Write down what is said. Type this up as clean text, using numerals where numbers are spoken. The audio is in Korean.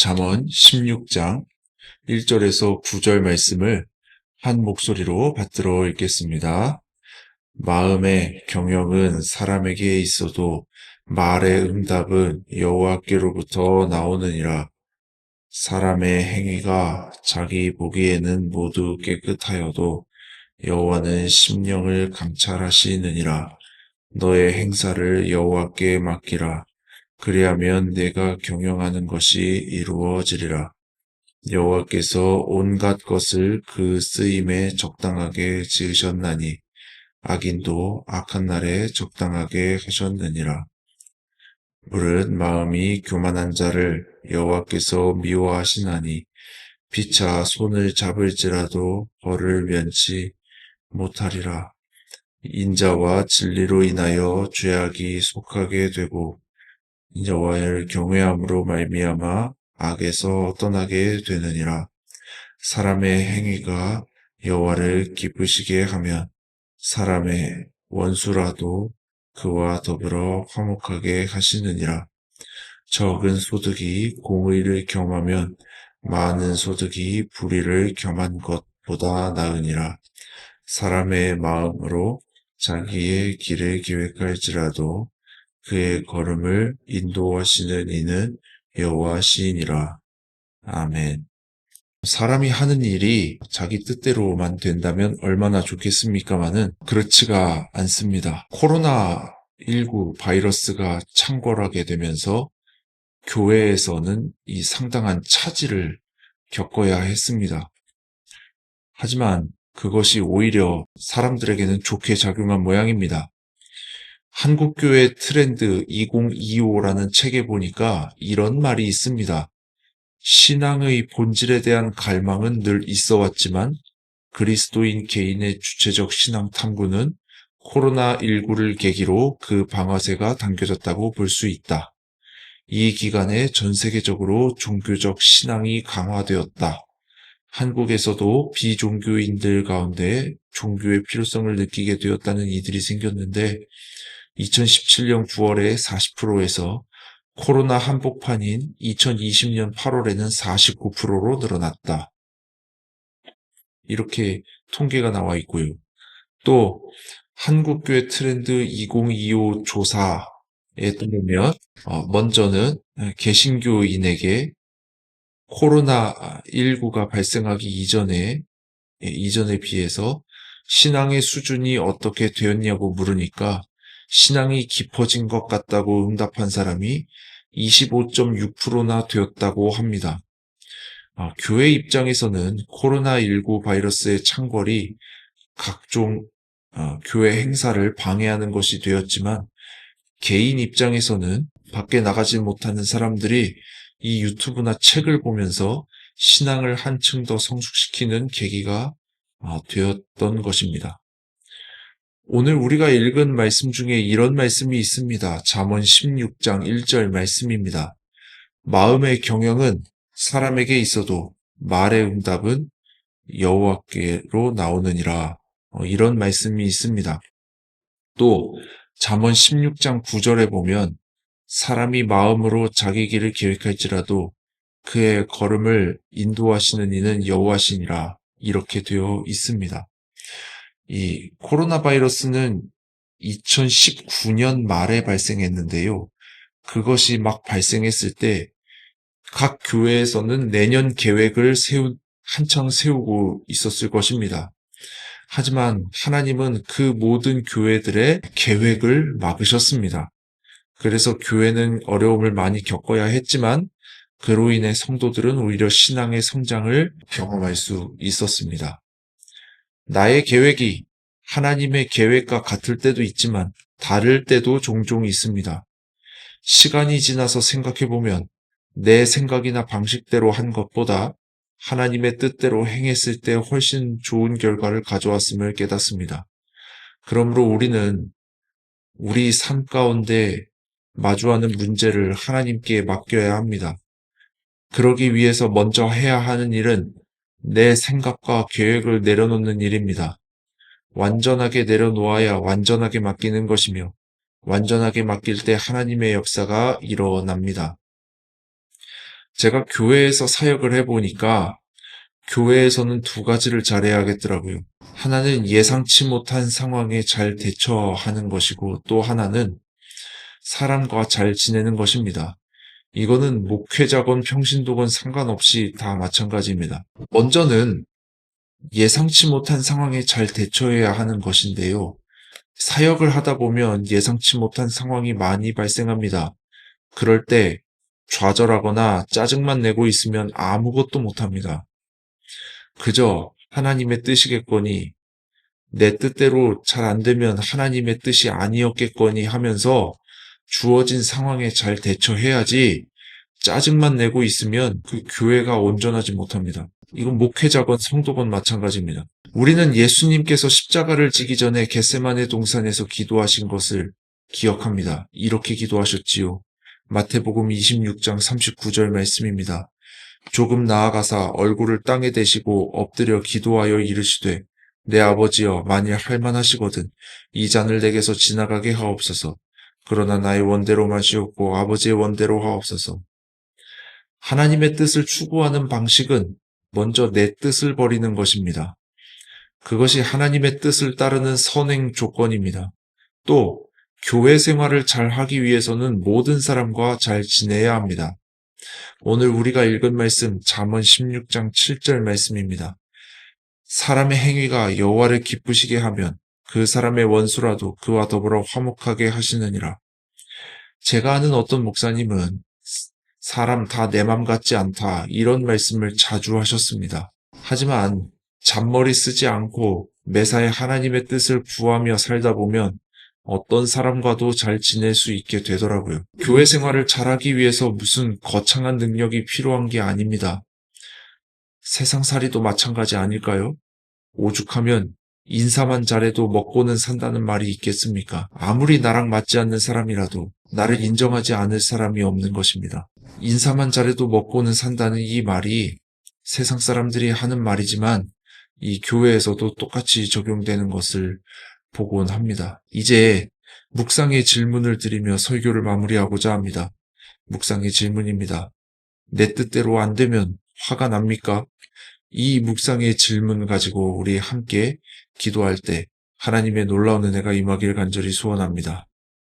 잠언 16장 1절에서 9절 말씀을 한 목소리로 받들어 읽겠습니다. 마음의 경영은 사람에게 있어도 말의 응답은 여호와께로부터 나오느니라. 사람의 행위가 자기 보기에는 모두 깨끗하여도 여호와는 심령을 감찰하시느니라. 너의 행사를 여호와께 맡기라. 그리하면 내가 경영하는 것이 이루어지리라. 여호와께서 온갖 것을 그 쓰임에 적당하게 지으셨나니 악인도 악한 날에 적당하게 하셨느니라. 물은 마음이 교만한 자를 여호와께서 미워하시나니 피차 손을 잡을지라도 벌을 면치 못하리라. 인자와 진리로 인하여 죄악이 속하게 되고 여호와를 경외함으로 말미암아 악에서 떠나게 되느니라. 사람의 행위가 여호와를 기쁘시게 하면 사람의 원수라도 그와 더불어 화목하게 하시느니라. 적은 소득이 공의를 겸하면 많은 소득이 불의를 겸한 것보다 나으니라. 사람의 마음으로 자기의 길을 계획할지라도 그의 걸음을 인도하시는 이는 여호와시니라. 아멘. 사람이 하는 일이 자기 뜻대로만 된다면 얼마나 좋겠습니까마는 그렇지가 않습니다. 코로나19 바이러스가 창궐하게 되면서 교회에서는 이 상당한 차질을 겪어야 했습니다. 하지만 그것이 오히려 사람들에게는 좋게 작용한 모양입니다. 한국교회 트렌드 2025라는 책에 보니까 이런 말이 있습니다. 신앙의 본질에 대한 갈망은 늘 있어 왔지만 그리스도인 개인의 주체적 신앙 탐구는 코로나19를 계기로 그 방아쇠가 당겨졌다고 볼 수 있다. 이 기간에 전 세계적으로 종교적 신앙이 강화되었다. 한국에서도 비종교인들 가운데 종교의 필요성을 느끼게 되었다는 이들이 생겼는데 2017년 9월에 40%에서 코로나 한복판인 2020년 8월에는 49%로 늘어났다. 이렇게 통계가 나와 있고요. 또 한국교회 트렌드 2025 조사에 따르면 먼저는 개신교인에게 코로나19가 발생하기 이전에 비해서 신앙의 수준이 어떻게 되었냐고 물으니까 신앙이 깊어진 것 같다고 응답한 사람이 25.6%나 되었다고 합니다. 교회 입장에서는 코로나19 바이러스의 창궐이 각종 교회 행사를 방해하는 것이 되었지만 개인 입장에서는 밖에 나가지 못하는 사람들이 이 유튜브나 책을 보면서 신앙을 한층 더 성숙시키는 계기가 되었던 것입니다. 오늘 우리가 읽은 말씀 중에 이런 말씀이 있습니다. 잠언 16장 1절 말씀입니다. 마음의 경영은 사람에게 있어도 말의 응답은 여호와께로 나오느니라. 이런 말씀이 있습니다. 또 잠언 16장 9절에 보면 사람이 마음으로 자기 길을 계획할지라도 그의 걸음을 인도하시는 이는 여호와시니라. 이렇게 되어 있습니다. 이 코로나 바이러스는 2019년 말에 발생했는데요. 그것이 막 발생했을 때 각 교회에서는 내년 계획을 한창 세우고 있었을 것입니다. 하지만 하나님은 그 모든 교회들의 계획을 막으셨습니다. 그래서 교회는 어려움을 많이 겪어야 했지만 그로 인해 성도들은 오히려 신앙의 성장을 경험할 수 있었습니다. 나의 계획이 하나님의 계획과 같을 때도 있지만 다를 때도 종종 있습니다. 시간이 지나서 생각해보면 내 생각이나 방식대로 한 것보다 하나님의 뜻대로 행했을 때 훨씬 좋은 결과를 가져왔음을 깨닫습니다. 그러므로 우리는 우리 삶 가운데 마주하는 문제를 하나님께 맡겨야 합니다. 그러기 위해서 먼저 해야 하는 일은 내 생각과 계획을 내려놓는 일입니다. 완전하게 내려놓아야 완전하게 맡기는 것이며 완전하게 맡길 때 하나님의 역사가 일어납니다. 제가 교회에서 사역을 해보니까 교회에서는 두 가지를 잘해야겠더라고요. 하나는 예상치 못한 상황에 잘 대처하는 것이고 또 하나는 사람과 잘 지내는 것입니다. 이거는 목회자건 평신도건 상관없이 다 마찬가지입니다. 먼저는 예상치 못한 상황에 잘 대처해야 하는 것인데요. 사역을 하다 보면 예상치 못한 상황이 많이 발생합니다. 그럴 때 좌절하거나 짜증만 내고 있으면 아무것도 못합니다. 그저 하나님의 뜻이겠거니, 내 뜻대로 잘 안 되면 하나님의 뜻이 아니었겠거니 하면서 주어진 상황에 잘 대처해야지 짜증만 내고 있으면 그 교회가 온전하지 못합니다. 이건 목회자건 성도건 마찬가지입니다. 우리는 예수님께서 십자가를 지기 전에 겟세마네 동산에서 기도하신 것을 기억합니다. 이렇게 기도하셨지요. 마태복음 26장 39절 말씀입니다. 조금 나아가사 얼굴을 땅에 대시고 엎드려 기도하여 이르시되 내 아버지여 만일 할만하시거든 이 잔을 내게서 지나가게 하옵소서. 그러나 나의 원대로 마시옵고 아버지의 원대로 하옵소서. 하나님의 뜻을 추구하는 방식은 먼저 내 뜻을 버리는 것입니다. 그것이 하나님의 뜻을 따르는 선행 조건입니다. 또 교회 생활을 잘 하기 위해서는 모든 사람과 잘 지내야 합니다. 오늘 우리가 읽은 말씀 잠언 16장 7절 말씀입니다. 사람의 행위가 여호와를 기쁘시게 하면 그 사람의 원수라도 그와 더불어 화목하게 하시느니라. 제가 아는 어떤 목사님은 사람 다 내 맘 같지 않다 이런 말씀을 자주 하셨습니다. 하지만 잔머리 쓰지 않고 매사에 하나님의 뜻을 구하며 살다 보면 어떤 사람과도 잘 지낼 수 있게 되더라고요. 교회 생활을 잘하기 위해서 무슨 거창한 능력이 필요한 게 아닙니다. 세상살이도 마찬가지 아닐까요? 오죽하면 인사만 잘해도 먹고는 산다는 말이 있겠습니까? 아무리 나랑 맞지 않는 사람이라도 나를 인정하지 않을 사람이 없는 것입니다. 인사만 잘해도 먹고는 산다는 이 말이 세상 사람들이 하는 말이지만 이 교회에서도 똑같이 적용되는 것을 보곤 합니다. 이제 묵상의 질문을 드리며 설교를 마무리하고자 합니다. 묵상의 질문입니다. 내 뜻대로 안 되면 화가 납니까? 이 묵상의 질문 가지고 우리 함께 기도할 때 하나님의 놀라운 은혜가 임하길 간절히 소원합니다.